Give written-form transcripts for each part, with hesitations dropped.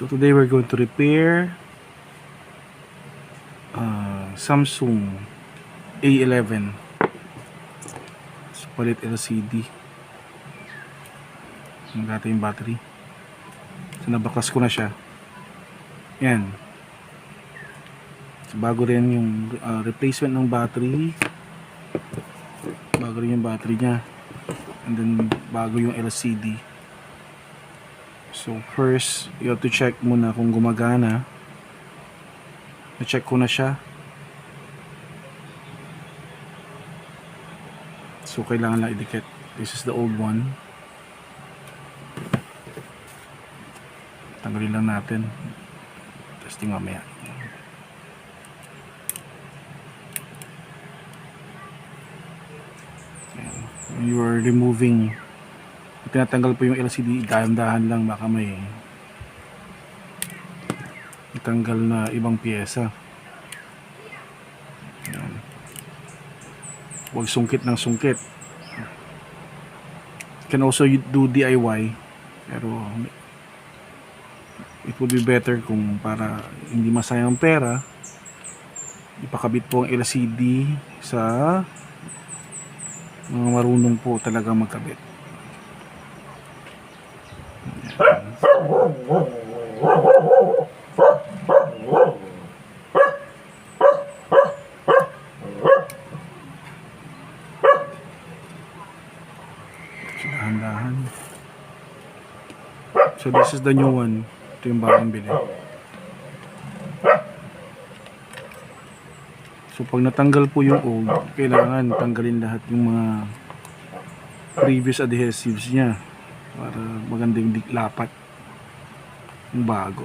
So today we're going to repair Samsung A11. So palit LCD. Ang dati yung battery. So nabaklas ko na siya. Yan. So, bago rin yung replacement ng battery. Bago rin yung battery niya. And then bago yung LCD. So first, you have to check muna kung gumagana. Na-check ko na siya. So kailangan lang idikit. This is the old one. Tanggalin lang natin. Testing mamaya. When you are removing, tinatanggal po yung LCD, dahan-dahan lang, baka may itanggal na ibang pyesa. Ayan. Huwag sungkit ng sungkit. You can also do DIY, pero it would be better kung para hindi masayang pera, ipakabit po ang LCD sa mga marunong po talaga magkabit. Dahan-dahan. So this is the new one. Ito yung bagong bili. So pag natanggal po yung old, kailangan tanggalin lahat yung mga previous adhesives niya para magandang lapat yung bago.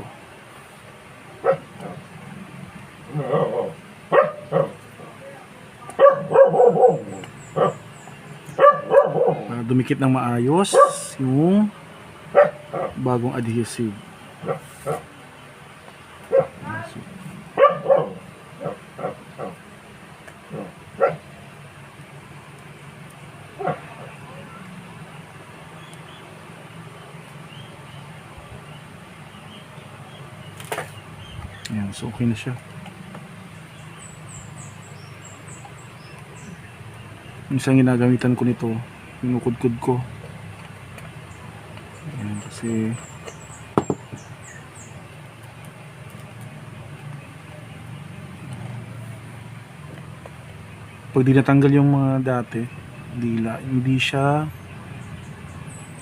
Para dumikit ng maayos yung bagong adhesive. Ayan, so okay na siya. Minsan ginagamitan ko nito, pinukudkud ko. Ayan, kasi pag di natanggal yung mga dati, hindi siya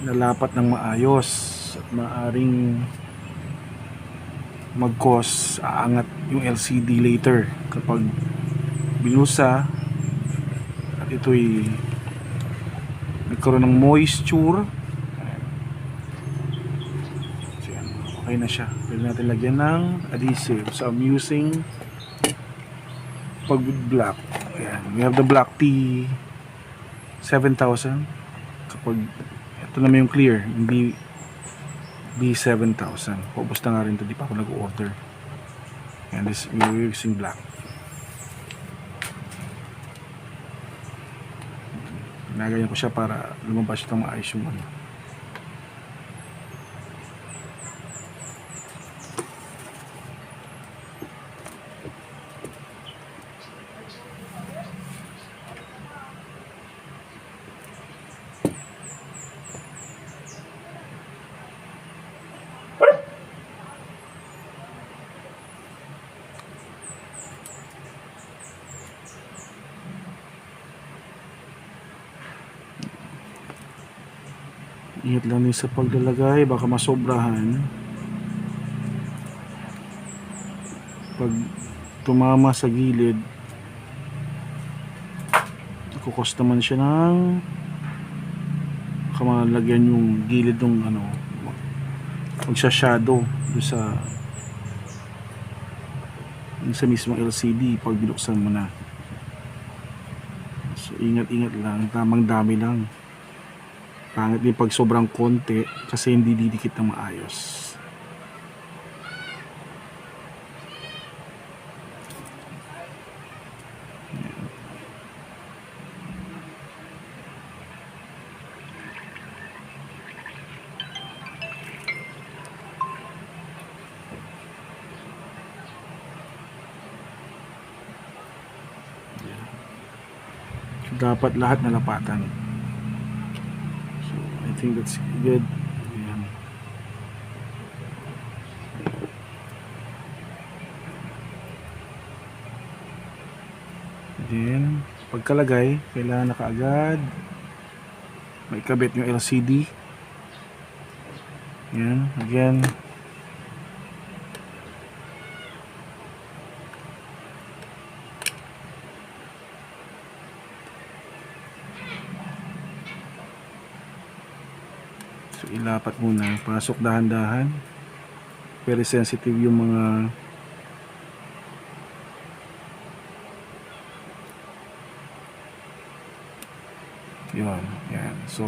nalapat ng maayos at maaring mag-cause aangat yung LCD later kapag binusa at ito'y nagkaroon ng moisture. So yan, okay na siya. Pwede natin lagyan ng adhesive. So I'm using pagwood black. Ayan, we have the black T 7000. Kapag ito naman yung clear, hindi B7000. Paubos na nga rin ito, di pa ako nag-order. And this, we're using black. Nagayan ko siya para lumabas itong maayos yung ano. Ingat lang din sa paglalagay, baka masobrahan. Pag tumama sa gilid, kukos naman siya ng baka malagyan yung gilid ng ano, magsha-shadow doon sa mismong LCD pag binuksan mo na. So ingat-ingat lang, tamang dami lang. Pangit din pag sobrang konti kasi hindi didikit na maayos. dapat lahat nalapatan. So I think that's good. Ayan. Then pagkalagay, kailangan na kaagad may kabit yung LCD. Yan, again. So ilapat muna, pasok dahan-dahan. Very sensitive yung mga yun, yan. So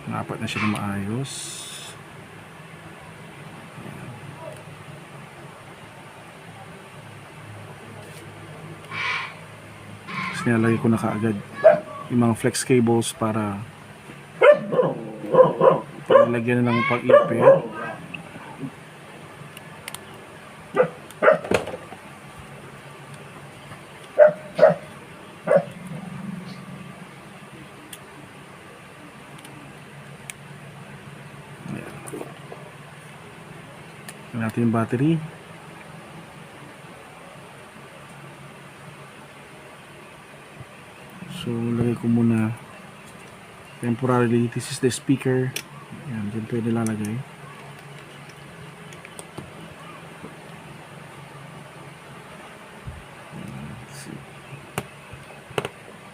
napat na siya na maayos. Ayan. Tapos nilalagay ko na kaagad yung mga flex cables para panilagyan na ng pag-ipit. Natin yung battery. So lagay ko muna temporarily, this is the speaker. Ayan, dyan pwede lalagay.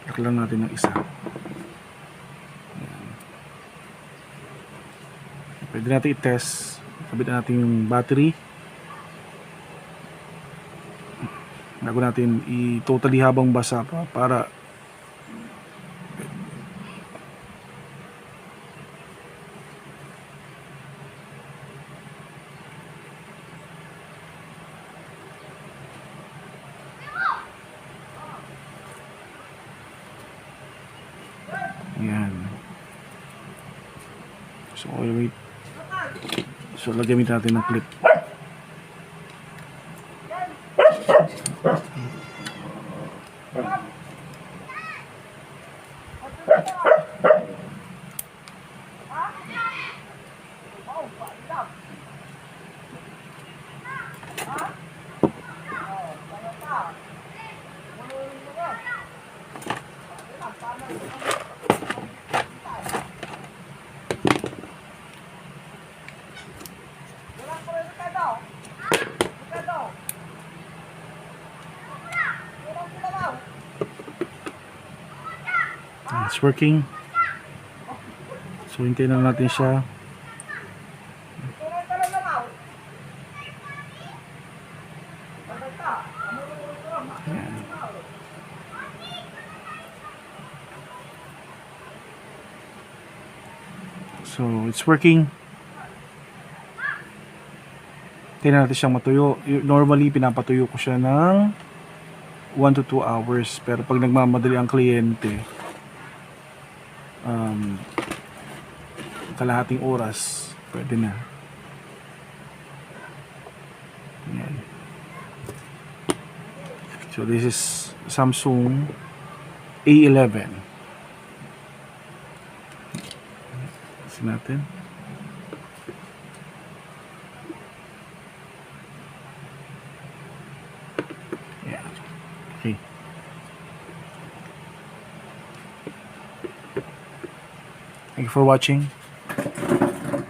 Lock lang natin ng isa. Ayan. Pwede natin i-test. Kabit natin yung battery. Bago natin i-totally habang basa pa para yan. So wait. So lagyan natin ng clip. It's working. So hintayin na natin siya. Ayan. So it's working. Hintayin natin siyang matuyo. Normally pinapatuyo ko siya ng 1 to 2 hours, pero pag nagmamadali ang kliyente, kalahating oras pwede na. Ayan. So this is Samsung A11. Kasi natin. Yeah. Okay. Thank you for watching.